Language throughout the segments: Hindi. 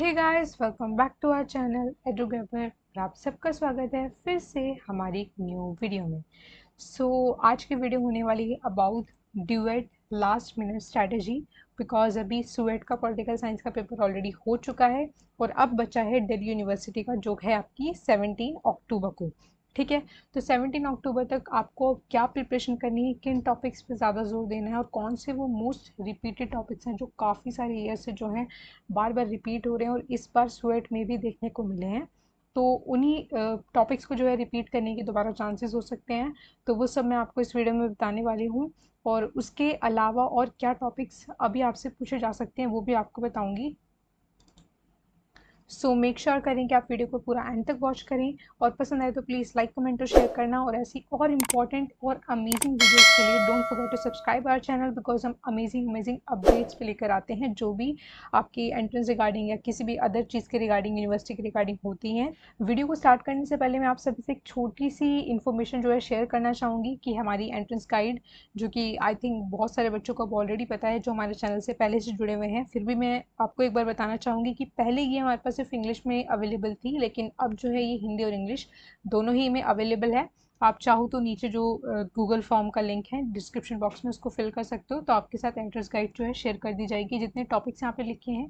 Hey guys, welcome back to our channel एडुगेपर और आप सबका स्वागत है फिर से हमारी एक न्यू वीडियो में। आज की वीडियो होने वाली है about duet last minute strategy. Because अभी सुएट का पॉलिटिकल साइंस का पेपर ऑलरेडी हो चुका है और अब बचा है दिल्ली यूनिवर्सिटी का, जो है आपकी 17 अक्टूबर को। ठीक है, तो 17 अक्टूबर तक आपको क्या प्रिपरेशन करनी है, किन टॉपिक्स पे ज़्यादा जोर देना है और कौन से वो मोस्ट रिपीटेड टॉपिक्स हैं जो काफ़ी सारे ईयर से जो हैं बार बार रिपीट हो रहे हैं और इस बार स्वेट में भी देखने को मिले हैं। तो उन्हीं टॉपिक्स को जो है रिपीट करने के दोबारा चांसेस हो सकते हैं। तो वो सब मैं आपको इस वीडियो में बताने वाली हूँ और उसके अलावा और क्या टॉपिक्स अभी आपसे पूछे जा सकते हैं वो भी आपको बताऊँगी। मेक श्योर करें कि आप वीडियो को पूरा एंड तक वॉच करें और पसंद आए तो प्लीज़ लाइक कमेंट और शेयर करना। और ऐसी और इम्पॉर्टेंट और अमेजिंग वीडियोस के लिए don't forget to subscribe our channel, because हम अमेजिंग अपडेट्स पे लेकर आते हैं जो भी आपकी एंट्रेंस रिगार्डिंग या किसी भी अदर चीज़ के रिगार्डिंग, यूनिवर्सिटी के रिगार्डिंग होती हैं। वीडियो को स्टार्ट करने से पहले मैं आप सभी से एक छोटी सी इन्फॉर्मेशन जो है शेयर करना चाहूँगी कि हमारी एंट्रेंस गाइड, जो कि आई थिंक बहुत सारे बच्चों को ऑलरेडी पता है जो हमारे चैनल से पहले से जुड़े हुए हैं, फिर भी मैं आपको एक बार बताना चाहूँगी कि पहले ये हमारे पास सिर्फ इंग्लिश में अवेलेबल थी, लेकिन अब जो है ये हिंदी और इंग्लिश दोनों ही में अवेलेबल है। आप चाहो तो नीचे जो गूगल फॉर्म का लिंक है डिस्क्रिप्शन बॉक्स में उसको फिल कर सकते हो, तो आपके साथ एंट्रेंस गाइड जो है शेयर कर दी जाएगी। जितने टॉपिक्स यहाँ पे लिखे हैं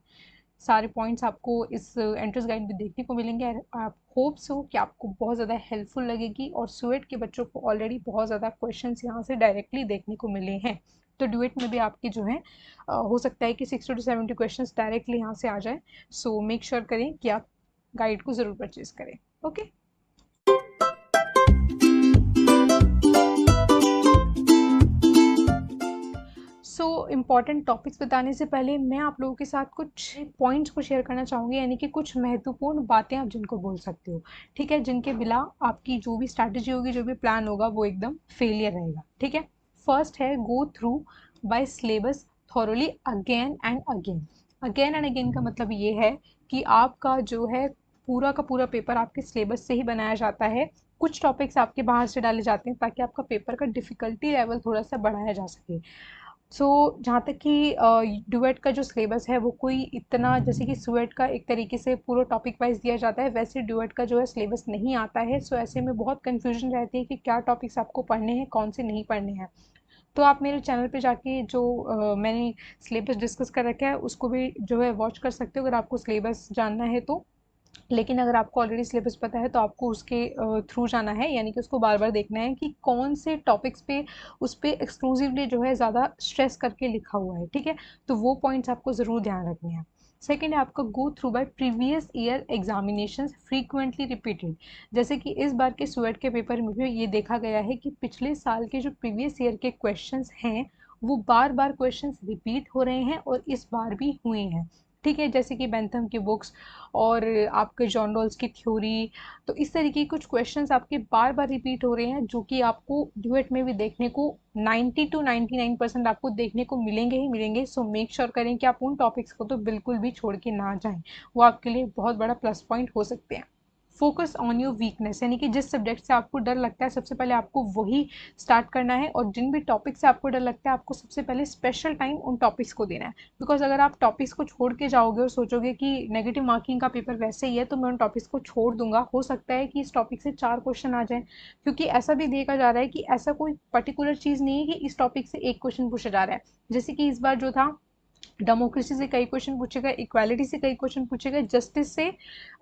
सारे पॉइंट्स आपको इस एंट्रेंस गाइड में देखने को मिलेंगे। आप होप सो कि आपको बहुत ज़्यादा हेल्पफुल लगेगी और सुएट के बच्चों को ऑलरेडी बहुत ज़्यादा क्वेश्चंस यहाँ से डायरेक्टली देखने को मिले हैं। तो डुएट में भी आपके जो है हो सकता है कि 60 to 70 क्वेश्चंस डायरेक्टली यहाँ से आ जाए। मेक श्योर करें कि आप गाइड को ज़रूर परचेज करें। ओके, इम्पॉर्टेंट टॉपिक्स बताने से पहले मैं आप लोगों के साथ कुछ पॉइंट्स को शेयर करना चाहूँगी, यानी कि कुछ महत्वपूर्ण बातें आप जिनको बोल सकते हो। ठीक है, जिनके बिना आपकी जो भी स्ट्रैटेजी होगी, जो भी प्लान होगा, वो एकदम फेलियर रहेगा। ठीक है, फर्स्ट है go through by syllabus thoroughly again and again. Again and again का मतलब ये है कि आपका जो है पूरा का पूरा पेपर आपके सिलेबस से ही बनाया जाता है। कुछ टॉपिक्स आपके बाहर से डाले जाते हैं ताकि आपका पेपर का डिफ़िकल्टी लेवल थोड़ा सा बढ़ाया जा सके। जहाँ तक कि डुएट का जो सिलेबस है वो कोई इतना, जैसे कि सुएट का एक तरीके से पूरा टॉपिक वाइज दिया जाता है, वैसे डुएट का जो है सिलेबस नहीं आता है। ऐसे में बहुत कन्फ्यूजन रहती है कि क्या टॉपिक्स आपको पढ़ने हैं, कौन से नहीं पढ़ने हैं। तो आप मेरे चैनल पे जाके जो मैंने सिलेबस डिस्कस कर रखा है उसको भी जो है वॉच कर सकते हो अगर आपको सिलेबस जानना है तो। लेकिन अगर आपको ऑलरेडी सिलेबस पता है तो आपको उसके थ्रू जाना है, यानी कि उसको बार बार देखना है कि कौन से टॉपिक्स पे उस पर एक्सक्लूसिवली जो है ज़्यादा स्ट्रेस करके लिखा हुआ है। ठीक है, तो वो पॉइंट्स आपको ज़रूर ध्यान रखने हैं। सेकेंड है आपका गो through bye previous year examination frequently repeated. जैसे कि इस बार के सुएट के पेपर में भी ये देखा गया है कि पिछले साल के जो प्रीवियस ईयर के क्वेश्चंस हैं वो बार बार क्वेश्चंस रिपीट हो रहे हैं और इस बार भी हुए हैं। ठीक है, जैसे कि बेंथम की बुक्स और आपके जॉन रॉल्स की थ्योरी। तो इस तरीके के कुछ क्वेश्चंस आपके बार बार रिपीट हो रहे हैं जो कि आपको ड्यूएट में भी देखने को 90 to 99% आपको देखने को मिलेंगे ही मिलेंगे। मेक श्योर करें कि आप उन टॉपिक्स को तो बिल्कुल भी छोड़ के ना जाएं, वो आपके लिए बहुत बड़ा प्लस पॉइंट हो सकते हैं। फोकस ऑन योर वीकनेस, यानी कि जिस सब्जेक्ट से आपको डर लगता है सबसे पहले आपको वही स्टार्ट करना है और जिन भी टॉपिक से आपको डर लगता है आपको सबसे पहले स्पेशल टाइम उन टॉपिक्स को देना है। बिकॉज अगर आप टॉपिक्स को छोड़ के जाओगे और सोचोगे कि नेगेटिव मार्किंग का पेपर वैसे ही है तो मैं उन टॉपिक्स को छोड़ दूंगा, हो सकता है कि इस टॉपिक से 4 क्वेश्चन आ जाए। क्योंकि ऐसा भी देखा जा रहा है कि ऐसा कोई पर्टिकुलर चीज़ नहीं है कि इस टॉपिक से एक क्वेश्चन पूछा जा रहा है। जैसे कि इस बार जो था डेमोक्रेसी से कई क्वेश्चन पूछे गए, इक्वालिटी से कई क्वेश्चन पूछे गए, जस्टिस से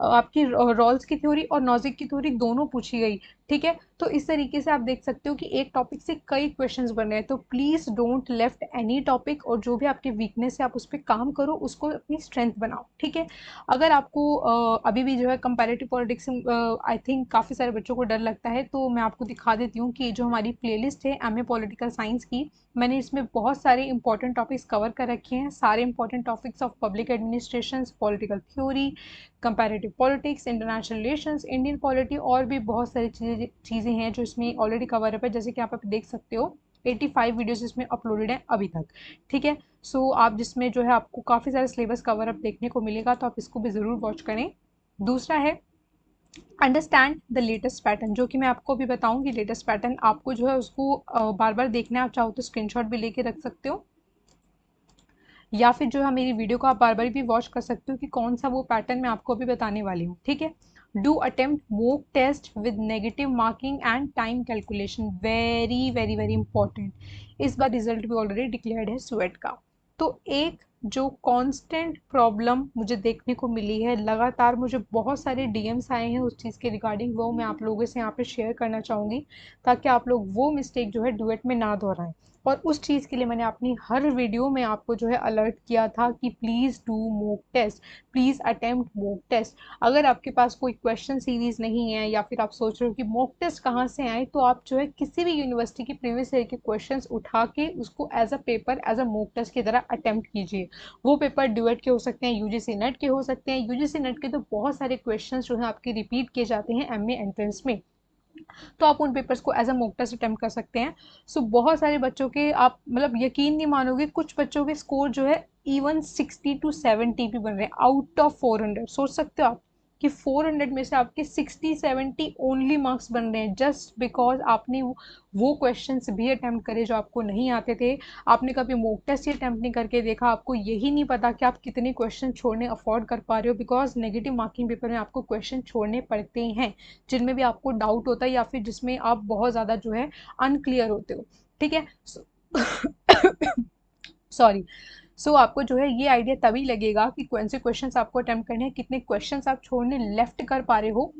आपकी रॉल्स की थ्योरी और नॉजिक की थ्योरी दोनों पूछी गई। ठीक है, तो इस तरीके से आप देख सकते हो कि एक टॉपिक से कई क्वेश्चंस बन रहे हैं। तो please don't left any topic, और जो भी आपकी वीकनेस है आप उस पर काम करो, उसको अपनी स्ट्रेंथ बनाओ। ठीक है, अगर आपको अभी भी जो है कंपैरेटिव पॉलिटिक्स आई थिंक काफ़ी सारे बच्चों को डर लगता है, तो मैं आपको दिखा देती हूँ कि जो हमारी प्लेलिस्ट है एमए पॉलिटिकल साइंस की, मैंने इसमें बहुत सारे इंपॉर्टेंट टॉपिक्स कवर कर रखे हैं। सारे important topics of public administration, political theory, comparative politics, international relations, Indian polity, और भी बहुत सारी चीज़ें हैं जो इसमें ऑलरेडी कवर अप है। जैसे कि आप देख सकते हो 85 वीडियोस इसमें अपलोडेड हैं अभी तक। ठीक है, आप जिसमें जो है आपको काफ़ी सारे सिलेबस कवर अप देखने को मिलेगा, तो आप इसको भी ज़रूर वॉच करें। दूसरा है अंडरस्टैंड द लेटेस्ट पैटर्न, जो कि मैं आपको अभी बताऊंगी। लेटेस्ट पैटर्न आपको जो है उसको बार बार देखना है, आप चाहो तो स्क्रीनशॉट भी लेके रख सकते हो। या फिर जो है मेरी वीडियो को आप बार बार भी वॉच कर सकते हो कि कौन सा वो पैटर्न मैं आपको अभी बताने वाली हूँ, ठीक है। Do attempt mock test with negative marking and time calculation, very very very important. इस बार रिजल्ट भी ऑलरेडी डिक्लेयर्ड है स्वेट का। तो एक जो कांस्टेंट प्रॉब्लम मुझे देखने को मिली है, लगातार मुझे बहुत सारे डीएम्स आए हैं उस चीज़ के रिगार्डिंग, वो मैं आप लोगों से यहाँ पे शेयर करना चाहूँगी ताकि आप लोग वो मिस्टेक जो है डुएट में ना दोहराएं। और उस चीज़ के लिए मैंने अपनी हर वीडियो में आपको जो है अलर्ट किया था कि please do mock test, please attempt mock test. अगर आपके पास कोई क्वेश्चन सीरीज़ नहीं है या फिर आप सोच रहे हो कि मॉक टेस्ट कहाँ से आए, तो आप जो है किसी भी यूनिवर्सिटी की प्रीवियस ईयर के क्वेश्चंस उठा के उसको as a paper, as a mock test की तरह अटेम्प्ट कीजिए। वो पेपर ड्यूएट के हो सकते हैं, यूजीसी नेट के हो सकते हैं। यूजीसी नेट के तो बहुत सारे क्वेश्चंस जो है आपके रिपीट किए जाते हैं एमए एंट्रेंस में, तो आप उन पेपर्स को as a mock test attempt कर सकते हैं। सो बहुत सारे बच्चों के, आप मतलब यकीन नहीं मानोगे, कुछ बच्चों के स्कोर जो है इवन 60 to 70 भी बन रहे हैं आउट ऑफ 400। सोच सकते हो आप कि 400 में से आपके 60-70 ओनली मार्क्स बन रहे हैं जस्ट बिकॉज आपने वो क्वेश्चंस भी अटेम्प्ट करे जो आपको नहीं आते थे। आपने कभी मॉक टेस्ट ही अटेम्प्ट नहीं करके देखा, आपको यही नहीं पता कि आप कितने क्वेश्चन छोड़ने अफोर्ड कर पा रहे हो, बिकॉज नेगेटिव मार्किंग पेपर में आपको क्वेश्चन छोड़ने पड़ते हैं जिनमें भी आपको डाउट होता है या फिर जिसमें आप बहुत ज़्यादा जो है अनक्लियर होते हो, ठीक है। सॉरी। सो आपको जो है ये आइडिया तभी लगेगा कि कौन से क्वेश्चंस आपको अटेम्प्ट करने हैं, कितने क्वेश्चंस आप छोड़ने लेफ्ट कर पा रहे हो,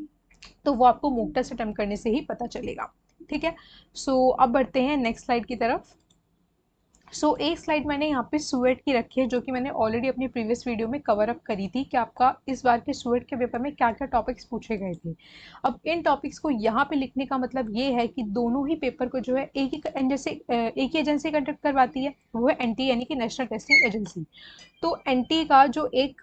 तो वो आपको मॉक टेस्ट अटेम्प्ट करने से ही पता चलेगा, ठीक है। सो अब बढ़ते हैं नेक्स्ट स्लाइड की तरफ। एक स्लाइड मैंने यहाँ पे सुएट की रखी है जो कि मैंने ऑलरेडी अपनी प्रीवियस वीडियो में कवर अप करी थी कि आपका इस बार के सुएट के पेपर में क्या क्या टॉपिक्स पूछे गए थे। अब इन टॉपिक्स को यहाँ पे लिखने का मतलब ये है कि दोनों ही पेपर को जो है एक ही जैसे एक ही एजेंसी कंडक्ट करवाती है, वो है एनटीए यानी कि नेशनल टेस्टिंग एजेंसी। तो एनटीए का जो एक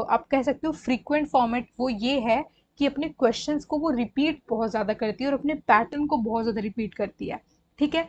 आप कह सकते हो फ्रीक्वेंट फॉर्मेट वो ये है कि अपने क्वेश्चंस को वो रिपीट बहुत ज़्यादा करती है और अपने पैटर्न को बहुत ज़्यादा रिपीट करती है, ठीक है।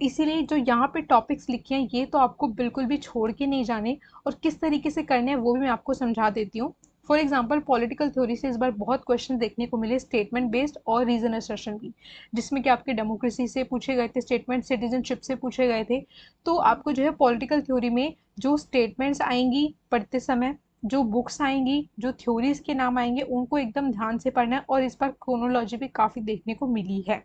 इसीलिए जो यहाँ पे टॉपिक्स लिखे हैं ये तो आपको बिल्कुल भी छोड़ के नहीं जाने, और किस तरीके से करने हैं वो भी मैं आपको समझा देती हूँ। फॉर एग्जाम्पल पॉलिटिकल थ्योरी से इस बार बहुत क्वेश्चन देखने को मिले स्टेटमेंट बेस्ड और रीजन असर्शन की, जिसमें कि आपके डेमोक्रेसी से पूछे गए थे स्टेटमेंट, सिटीजनशिप से पूछे गए थे। तो आपको जो है पॉलिटिकल थ्योरी में जो स्टेटमेंट्स आएंगी पढ़ते समय, जो बुक्स आएंगी, जो थ्योरीज के नाम आएंगे, उनको एकदम ध्यान से पढ़ना है, और इस बार क्रोनोलॉजी भी काफ़ी देखने को मिली है,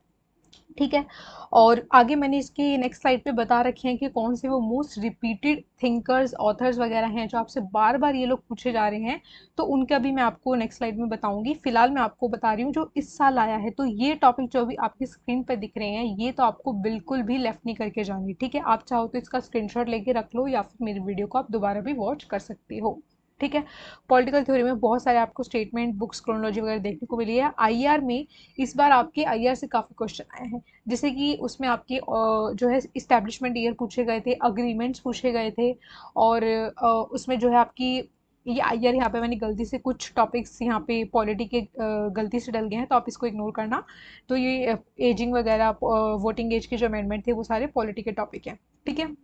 ठीक है। और आगे मैंने इसके नेक्स्ट स्लाइड पे बता रखे हैं कि कौन से वो मोस्ट रिपीटेड थिंकर्स, ऑथर्स वगैरह हैं जो आपसे बार बार ये लोग पूछे जा रहे हैं, तो उनका भी मैं आपको नेक्स्ट स्लाइड में बताऊंगी। फिलहाल मैं आपको बता रही हूँ जो इस साल आया है। तो ये टॉपिक जो अभी आपकी स्क्रीन पर दिख रहे हैं ये तो आपको बिल्कुल भी लेफ्ट नहीं करके जानी, ठीक है। आप चाहो तो इसका स्क्रीनशॉट लेके रख लो या फिर मेरी वीडियो को आप दोबारा भी वॉच कर सकते हो, ठीक है। पॉलिटिकल थ्योरी में बहुत सारे आपको स्टेटमेंट, बुक्स, क्रोनोलॉजी वगैरह देखने को मिली है। आईआर में इस बार आपके आईआर से काफ़ी क्वेश्चन आए हैं, जैसे कि उसमें आपके जो है इस्टेब्लिशमेंट ईयर पूछे गए थे, अग्रीमेंट्स पूछे गए थे, और उसमें जो है आपकी ये आईआर, यहाँ पे मैंने गलती से कुछ टॉपिक्स यहाँ पे पॉलिटी के गलती से डल गए हैं तो आप इसको इग्नोर करना। तो ये एजिंग वगैरह, वोटिंग एज के जो अमेंडमेंट थे वो सारे पॉलिटी के टॉपिक हैं, ठीक है।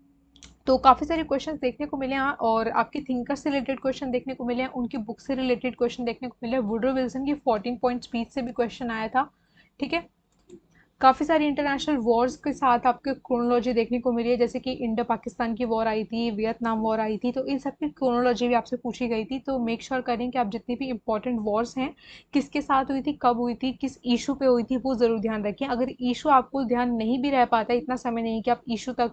तो काफ़ी सारे क्वेश्चंस देखने को मिले हैं, और आपके थिंकर से रिलेटेड क्वेश्चन देखने को मिले हैं, उनकी बुक से रिलेटेड क्वेश्चन देखने को मिले हैं। वुडरो विल्सन की 14 पॉइंट स्पीच से भी क्वेश्चन आया था, ठीक है। काफ़ी सारी इंटरनेशनल वॉर्स के साथ आपके क्रोनोलॉजी देखने को मिली है, जैसे कि इंडो पाकिस्तान की वॉर आई थी, वियतनाम वॉर आई थी, तो इन सब की क्रोनोलॉजी भी आपसे पूछी गई थी। तो मेक श्योर करें कि आप जितनी भी इंपॉर्टेंट वॉर्स हैं किसके साथ हुई थी, कब हुई थी, किस इशू पे हुई थी, वो ज़रूर ध्यान रखें। अगर इशू आपको ध्यान नहीं भी रह पाता, इतना समय नहीं कि आप इशू तक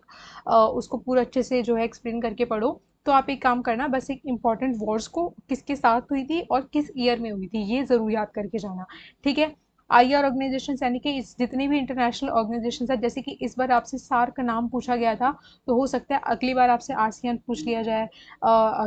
उसको पूरा अच्छे से जो है एक्सप्लेन करके पढ़ो, तो आप एक काम करना, बस एक इंपॉर्टेंट वॉर्स को किसके साथ हुई थी और किस ईयर में हुई थी ये ज़रूर याद करके जाना, ठीक है। आईआर ऑर्गेनाइजेशन यानी कि इस जितनी भी इंटरनेशनल ऑर्गेनाइजेशन है, जैसे कि इस बार आपसे सार्क का नाम पूछा गया था, तो हो सकता है अगली बार आपसे आसियान पूछ लिया जाए,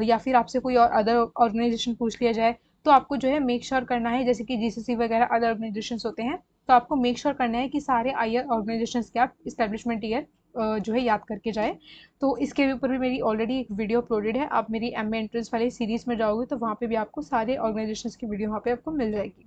या फिर आपसे कोई और अदर ऑर्गेनाइजेशन पूछ लिया जाए। तो आपको जो है मेक श्योर करना है, जैसे कि जीसीसी वगैरह अदर ऑर्गेनाइजेशन होते हैं, तो आपको मेक श्योर करना है कि सारे आईआर ऑर्गेनाइजेशन के आप इस्टेब्लिशमेंट ईयर जो है याद करके जाए। तो इसके ऊपर भी मेरी ऑलरेडी एक वीडियो अपलोडेड है, आप मेरी एमए एंट्रेंस वाली सीरीज़ में जाओगे तो वहाँ पे भी आपको सारे ऑर्गेनाइजेशंस की वीडियो वहाँ पे आपको मिल जाएगी,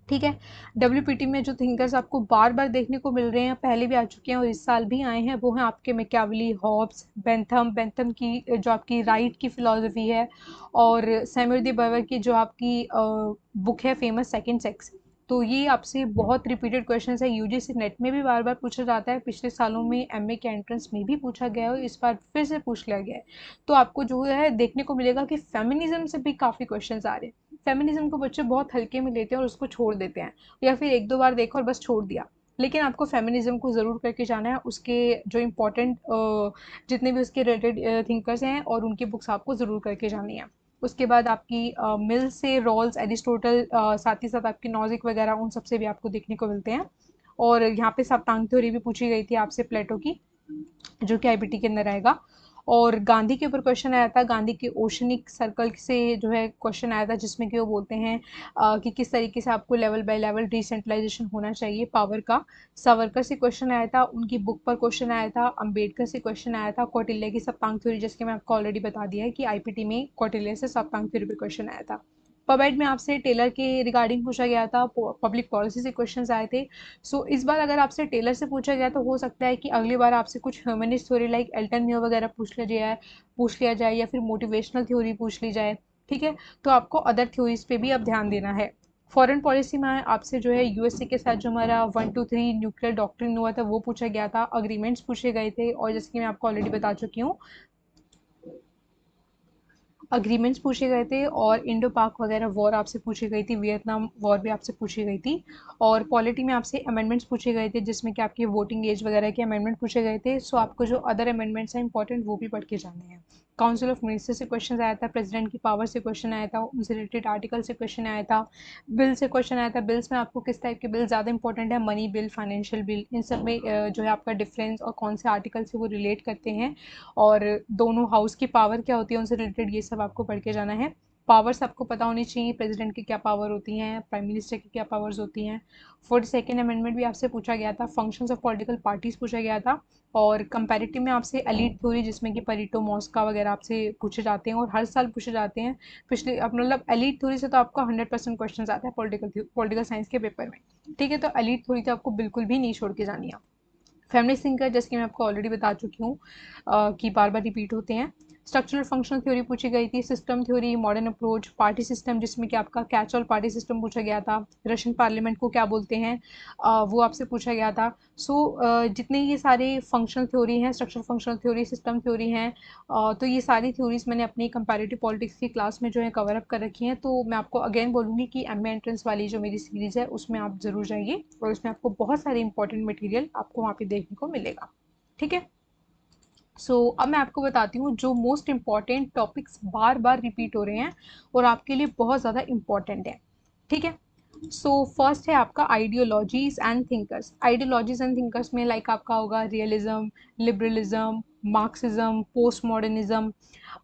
ठीक है। डब्ल्यूपीटी में जो थिंकर्स आपको बार बार देखने को मिल रहे हैं, पहले भी आ चुके हैं और इस साल भी आए हैं, वो हैं आपके मैकियावेली, हॉब्स, बेंथम, बेंथम की जो आपकी राइट की फिलॉसफी है, और सैमुअल द बर्बर की जो आपकी बुक है फेमस सेकंड सेक्स, तो ये आपसे बहुत रिपीटेड क्वेश्चन है, यूजीसी नेट में भी बार बार पूछा जाता है, पिछले सालों में एमए के एंट्रेंस में भी पूछा गया है, इस बार फिर से पूछ लिया गया है। तो आपको जो है देखने को मिलेगा कि फेमिनिज्म से भी काफ़ी क्वेश्चन आ रहे हैं। फेमिनिज्म को बच्चे बहुत हल्के में लेते हैं और उसको छोड़ देते हैं, या फिर एक दो बार देखा और बस छोड़ दिया। लेकिन आपको फेमिनिज्म को ज़रूर करके जाना है, उसके जो इम्पोर्टेंट जितने भी उसके रिलेटेड थिंकर्स हैं और उनकी बुक्स आपको ज़रूर करके जानी है। उसके बाद आपकी मिल से रॉल्स, एरिस्टोटल, साथ ही साथ आपकी नॉजिक वगैरह, उन सबसे भी आपको देखने को मिलते हैं। और यहाँ पे सप्तांग थ्योरी भी पूछी गई थी आपसे प्लेटो की, जो कि आईबीटी के अंदर आएगा। और गांधी के ऊपर क्वेश्चन आया था, गांधी के ओशनिक सर्कल से जो है क्वेश्चन आया था, जिसमें कि वो बोलते हैं कि किस तरीके से आपको लेवल बाय लेवल डिसेंट्रलाइजेशन होना चाहिए पावर का। सावरकर से क्वेश्चन आया था, उनकी बुक पर क्वेश्चन आया था। अंबेडकर से क्वेश्चन आया था, कौटिल्य की सप्तांग थ्योरी, जिसके मैं आपको ऑलरेडी बता दिया है कि आईपीटी में कौटिल्य से सप्तांग थ्योरी पर क्वेश्चन आया था। पबेट में आपसे टेलर के रिगार्डिंग पूछा गया था, पब्लिक पॉलिसी से क्वेश्चंस आए थे। सो इस बार अगर आपसे टेलर से पूछा गया तो हो सकता है कि अगली बार आपसे कुछ humanist theory like Elton Mayo वगैरह पूछ लिया जाए या फिर मोटिवेशनल थ्योरी पूछ ली जाए। ठीक है, तो आपको अदर थ्योरीज पे भी अब ध्यान देना है। फॉरेन पॉलिसी में आपसे जो है यूएसए के साथ जो हमारा 1 2 3 न्यूक्लियर डॉक्ट्रिन हुआ था वो पूछा गया था, अग्रीमेंट्स पूछे गए थे, और जैसे कि मैं आपको ऑलरेडी बता चुकी हूँ, अग्रीमेंट्स पूछे गए थे। और इंडो पाक वगैरह वॉर आपसे पूछी गई थी, वियतनाम वॉर भी आपसे पूछी गई थी। और पॉलिटी में आपसे अमेंडमेंट्स पूछे गए थे, जिसमें कि आपकी वोटिंग एज वगैरह के अमेंडमेंट पूछे गए थे। सो आपको जो अदर अमेंडमेंट्स हैं इंपॉर्टेंट, वो भी पढ़ के जाने हैं। काउंसिल ऑफ मिनिस्टर से क्वेश्चन आया था, प्रेसिडेंट की पावर से क्वेश्चन आया था, उनसे रिलेटेड आर्टिकल से क्वेश्चन आया था। बिल से क्वेश्चन आया था, बिल्स में आपको किस टाइप के बिल ज़्यादा इंपॉर्टेंट है, मनी बिल, फाइनेंशियल बिल, इन सब में जो है आपका डिफरेंस और कौन से आर्टिकल से वो रिलेट करते हैं, और दोनों हाउस की पावर क्या होती है उनसे रिलेटेड, ये सब आपको पढ़ के जाना है। पावर्स आपको पता होनी चाहिए, प्रेसिडेंट की क्या पावर होती हैं, प्राइम मिनिस्टर की क्या पावर्स होती हैं। 42nd अमेंडमेंट भी आपसे पूछा गया था, फंक्शंस ऑफ पॉलिटिकल पार्टीज पूछा गया था। और कंपैरेटिव में आपसे एलीट थ्योरी, जिसमें कि परेटो, मॉस्का वगैरह आपसे पूछे जाते हैं और हर साल पूछे जाते हैं। पिछले अब मतलब एलीट थ्योरी से तो आपका 100% क्वेश्चन आता है पॉलिटिकल साइंस के पेपर में। ठीक है, तो एलीट थ्योरी तो आपको बिल्कुल भी नहीं छोड़ के जानी है। फेमिनिस्ट थिंकर, जैसे कि मैं आपको ऑलरेडी बता चुकी हूँ कि बार बार रिपीट होते हैं। स्ट्रक्चरल फंक्शनल थ्योरी पूछी गई थी, system theory, modern approach, party system, जिसमें कि आपका कैच ऑल पार्टी सिस्टम पूछा गया था। रशियन पार्लियामेंट को क्या बोलते हैं, वो आपसे पूछा गया था। सो जितने ये सारे फंक्शनल थ्योरी हैं, structural functional theory, system theory हैं, तो ये सारी थ्योरीज मैंने अपनी कंपैरेटिव पॉलिटिक्स की क्लास में जो है कवर अप कर रखी हैं। तो मैं आपको अगेन बोलूँगी कि एमए एंट्रेंस वाली जो मेरी सीरीज़ है उसमें आप ज़रूर जाइए, और उसमें आपको बहुत सारे इंपॉर्टेंट मटेरियल आपको वहाँ पे देखने को मिलेगा। ठीक है, अब मैं आपको बताती हूँ जो मोस्ट इम्पॉर्टेंट टॉपिक्स बार बार रिपीट हो रहे हैं और आपके लिए बहुत ज़्यादा इम्पॉर्टेंट है। ठीक है, फर्स्ट है आपका ideologies and thinkers. Ideologies and thinkers में लाइक आपका होगा realism, liberalism, Marxism, post modernism.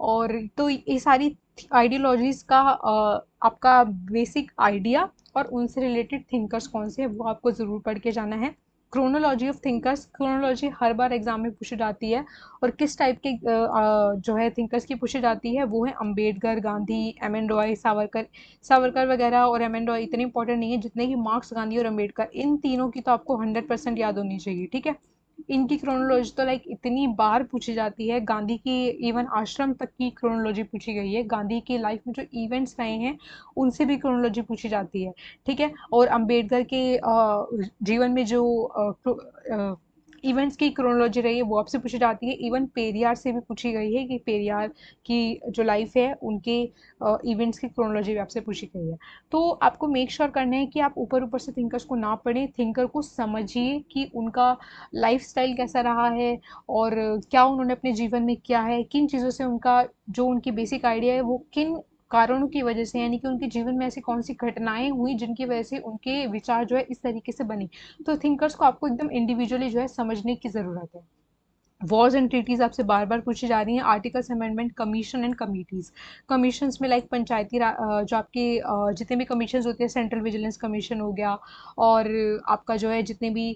और तो ये सारी आइडियोलॉजीज का आपका बेसिक आइडिया और उनसे रिलेटेड थिंकर्स कौन से हैं वो आपको ज़रूर पढ़ के जाना है। Chronology of thinkers, chronology her bar exam में पूछी जाती है, और किस टाइप के जो है थिंकर्स की पूछी जाती है वो है अंबेडकर, गांधी, एम एन रॉय, सावरकर वगैरह। और एम एन रॉय इतने इंपॉर्टेंट नहीं है जितने कि मार्क्स, गांधी और अंबेडकर, इन तीनों की तो आपको 100% याद होनी चाहिए। ठीक है, इनकी क्रोनोलॉजी तो लाइक इतनी बार पूछी जाती है, गांधी की इवन आश्रम तक की क्रोनोलॉजी पूछी गई है, गांधी की लाइफ में जो इवेंट्स रहे हैं उनसे भी क्रोनोलॉजी पूछी जाती है। ठीक है, और अंबेडकर के जीवन में जो इवेंट्स की क्रोनोलॉजी रही है वो आपसे पूछी जाती है। इवन पेरियार से भी पूछी गई है कि पेरियार की जो लाइफ है उनके इवेंट्स की क्रोनोलॉजी भी आपसे पूछी गई है। तो आपको मेक श्योर करना है कि आप ऊपर ऊपर से थिंकर्स को ना पढ़ें, थिंकर को समझिए कि उनका लाइफस्टाइल कैसा रहा है, और क्या उन्होंने अपने जीवन में किया है, किन चीज़ों से उनका जो उनकी बेसिक आइडिया है वो किन कारणों की वजह से, यानी कि उनके जीवन में ऐसी कौन सी घटनाएं हुई जिनकी वजह से उनके विचार जो है इस तरीके से बनी। तो थिंकर्स को आपको एकदम इंडिविजुअली जो है समझने की ज़रूरत है। वॉर्स एंड ट्रीटीज आपसे बार बार पूछी जा रही हैं, articles amendment, commission and committees. Commissions में लाइक जो आपके जितने भी कमीशन होते हैं, सेंट्रल विजिलेंस कमीशन हो गया, और आपका जो है जितने भी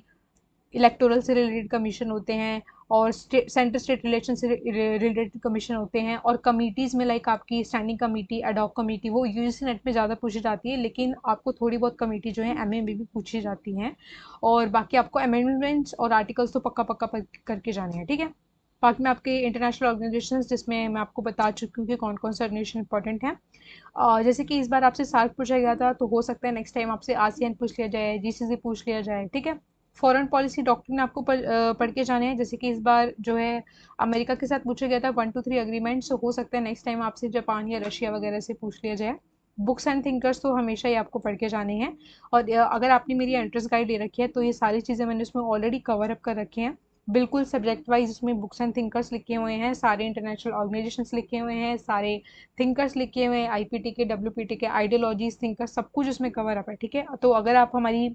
इलेक्टोरल से रिलेटेड कमीशन होते हैं, और सेंटर स्टेट रिलेशन से रिलेटेड कमीशन होते हैं। और कमिटीज़ में लाइक आपकी स्टैंडिंग कमेटी, एडॉक कमेटी, वो यूजीसी नेट में ज़्यादा पूछी जाती है, लेकिन आपको थोड़ी बहुत कमेटी जो है एमए में भी पूछी जाती हैं। और बाकी आपको अमेंडमेंट्स और आर्टिकल्स तो पक्का पक्का करके जाने हैं। ठीक है, बाकी मैं आपके इंटरनेशनल ऑर्गेनाइजेशंस जिसमें मैं आपको बता चुकी हूँ कि कौन कौन सा ऑर्गेनाइजेशन इंपॉर्टेंट है। जैसे कि इस बार आपसे सार्क पूछा गया था, तो हो सकता है नेक्स्ट टाइम आपसे आसियान पूछ लिया जाए, जीसीसी पूछ लिया जाए, ठीक है। फॉरेन पॉलिसी डॉक्ट्रिन आपको पढ़ के जाने हैं, जैसे कि इस बार जो है अमेरिका के साथ पूछा गया था 1 to 3 अग्रीमेंट, सो हो सकता है नेक्स्ट टाइम आपसे जापान या रशिया वगैरह से पूछ लिया जाए। बुक्स एंड थिंकर्स तो हमेशा ही आपको पढ़ के जाने हैं। और अगर आपने मेरी एंट्रेंस गाइड ले रखी है तो ये सारी चीज़ें मैंने उसमें ऑलरेडी कवर अप कर रखी हैं। बिल्कुल सब्जेक्ट वाइज उसमें बुक्स एंड थिंकर्स लिखे हुए हैं, सारे इंटरनेशनल ऑर्गेनाइजेशंस लिखे हुए हैं, सारे थिंकर्स लिखे हुए हैं, आईपीटी के, डब्ल्यूपीटी के, आइडियोलॉजीज, थिंकर्स, सब कुछ उसमें कवर अप है, ठीक है। तो अगर आप हमारी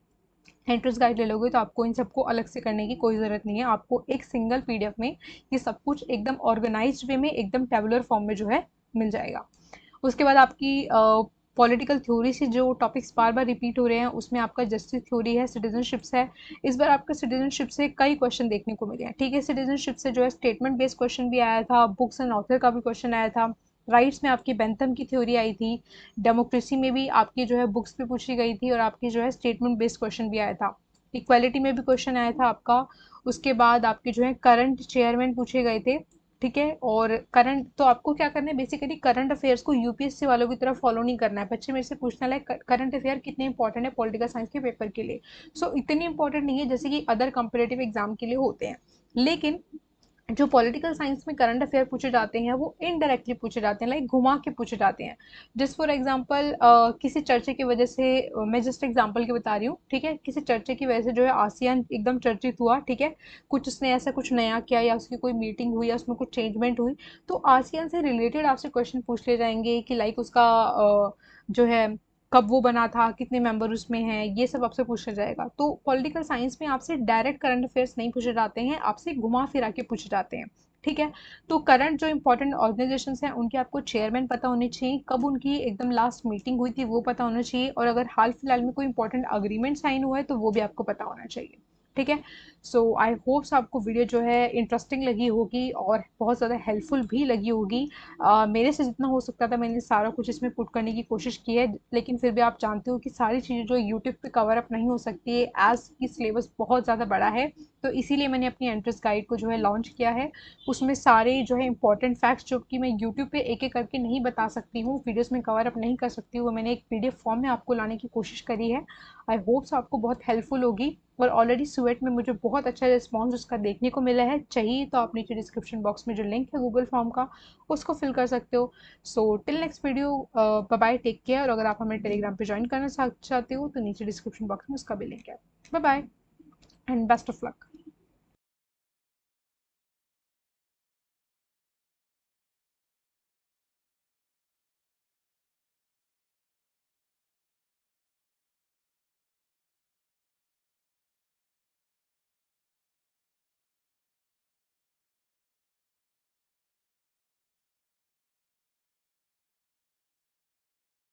एंट्रेंस गाइड ले लोगे तो आपको इन सबको अलग से करने की कोई ज़रूरत नहीं है। आपको एक सिंगल पीडीएफ में ये सब कुछ एकदम ऑर्गेनाइज्ड वे में, एकदम टेबुलर फॉर्म में जो है मिल जाएगा। उसके बाद आपकी पॉलिटिकल थ्योरी से जो टॉपिक्स बार बार रिपीट हो रहे हैं, उसमें आपका जस्टिस थ्योरी है, सिटीजनशिप्स है। इस बार आपका सिटीजनशिप से कई क्वेश्चन देखने को मिले हैं, ठीक है। सिटीजनशिप से जो है स्टेटमेंट बेस्ड क्वेश्चन भी आया था, बुक्स एंड ऑथर का भी क्वेश्चन आया था, राइट्स में आपकी बेंथम की थ्योरी आई थी, डेमोक्रेसी में भी आपकी जो है बुक्स पे पूछी गई थी और आपकी जो है स्टेटमेंट बेस्ड क्वेश्चन भी आया था, इक्वालिटी में भी क्वेश्चन आया था आपका। उसके बाद आपके जो है करंट चेयरमैन पूछे गए थे, ठीक है। और करंट तो आपको क्या करना है, बेसिकली करंट अफेयर्स को यूपीएससी वालों की तरफ फॉलो नहीं करना है। बच्चे मेरे से पूछने लगे करंट अफेयर कितने इंपॉर्टेंट है पॉलिटिकल साइंस के पेपर के लिए। सो इतने इंपॉर्टेंट नहीं है जैसे कि अदर कंपेरेटिव एग्जाम के लिए होते हैं। लेकिन जो पॉलिटिकल साइंस में करंट अफेयर पूछे जाते हैं वो इनडायरेक्टली पूछे जाते हैं, लाइक घुमा के पूछे जाते हैं। जस्ट फॉर एग्जांपल किसी चर्चे की वजह से, मैं जस्ट एग्जांपल की बता रही हूँ, ठीक है। किसी चर्चे की वजह से जो है आसियान एकदम चर्चित हुआ, ठीक है। कुछ उसने ऐसा कुछ नया किया या उसकी कोई मीटिंग हुई या उसमें कुछ चेंजमेंट हुई, तो आसियान से रिलेटेड आपसे क्वेश्चन पूछ ले जाएंगे कि लाइक उसका जो है कब वो बना था, कितने मेंबर उसमें हैं, ये सब आपसे पूछा जाएगा। तो पॉलिटिकल साइंस में आपसे डायरेक्ट करंट अफेयर्स नहीं पूछे जाते हैं, आपसे घुमा फिरा के पूछे जाते हैं, ठीक है। तो करंट जो इंपॉर्टेंट ऑर्गेनाइजेशंस हैं उनके आपको चेयरमैन पता होने चाहिए, कब उनकी एकदम लास्ट मीटिंग हुई थी वो पता होना चाहिए, और अगर हाल फिलहाल में कोई इंपॉर्टेंट अग्रीमेंट साइन हुआ है तो वो भी आपको पता होना चाहिए, ठीक है। सो आई होप्स आपको वीडियो जो है इंटरेस्टिंग लगी होगी और बहुत ज़्यादा हेल्पफुल भी लगी होगी। मेरे से जितना हो सकता था मैंने सारा कुछ इसमें पुट करने की कोशिश की है, लेकिन फिर भी आप जानते हो कि सारी चीज़ें जो यूट्यूब पे कवर अप नहीं हो सकती है, एज की सिलेबस बहुत ज़्यादा बड़ा है। तो इसीलिए मैंने अपनी एंट्रेंस गाइड को जो है लॉन्च किया है। उसमें सारे जो है इंपॉर्टेंट फैक्ट्स जो कि मैं यूट्यूब पे एक एक करके नहीं बता सकती हूँ, वीडियोस में कवर अप नहीं कर सकती हूँ, वो मैंने एक पीडीएफ फॉर्म में आपको लाने की कोशिश करी है। आई होप्स आपको बहुत हेल्पफुल होगी। और ऑलरेडी स्वेट में मुझे बहुत अच्छा रिस्पॉन्स उसका देखने को मिला है। चाहिए तो आप नीचे डिस्क्रिप्शन बॉक्स में जो लिंक है गूगल फॉर्म का, उसको फिल कर सकते हो। So till next video, bye bye, take care. और अगर आप हमें टेलीग्राम पे ज्वाइन करना चाहते हो तो नीचे डिस्क्रिप्शन बॉक्स में उसका भी लिंक है। Bye bye and best of luck.